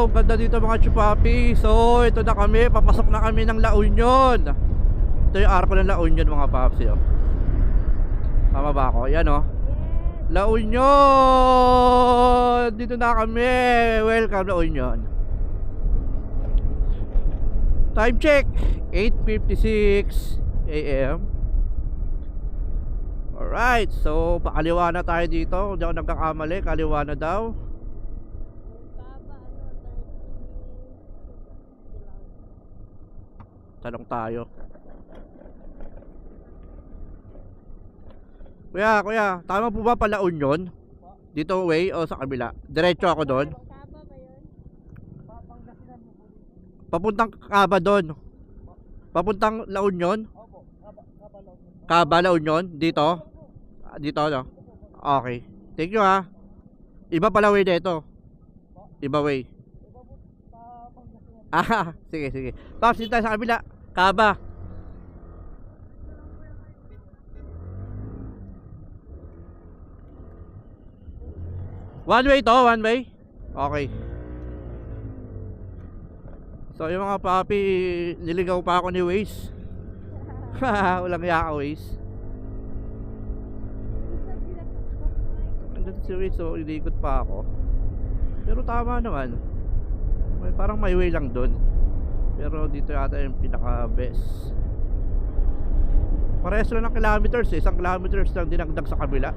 Ganda dito mga chupapi. So ito na kami, papasok na kami ng La Union. Ito yung arko ng La Union mga paps, oh. Tama ba ako? Yan, oh. La Union! Dito na kami. Welcome La Union. Time check 8:56 AM. Alright, so pakaliwa na tayo dito. Hindi ako nagkakamali, kaliwa na daw. Tanong tayo. Kuya, tama po ba pala Union? Dito way o sa kabila? Diretso ako doon. Papuntang Caba doon. Papuntang La Union? Caba, La Union? Dito? Dito, no? Okay. Thank you, ha. Iba pala way dito. Iba way. Ah, sige. Tapos dito tayo sa kabila. Caba. One way to, one way? Okay. So yung mga papi, niligaw pa ako ni Waze. Walang yaka Waze. Nandito si Waze, so ilikot pa ako. Pero tama naman. Parang may way lang doon. Pero dito yata yung pinaka best. Parehas lang ng kilometers, 1 kilometers lang dinagdag sa kabila.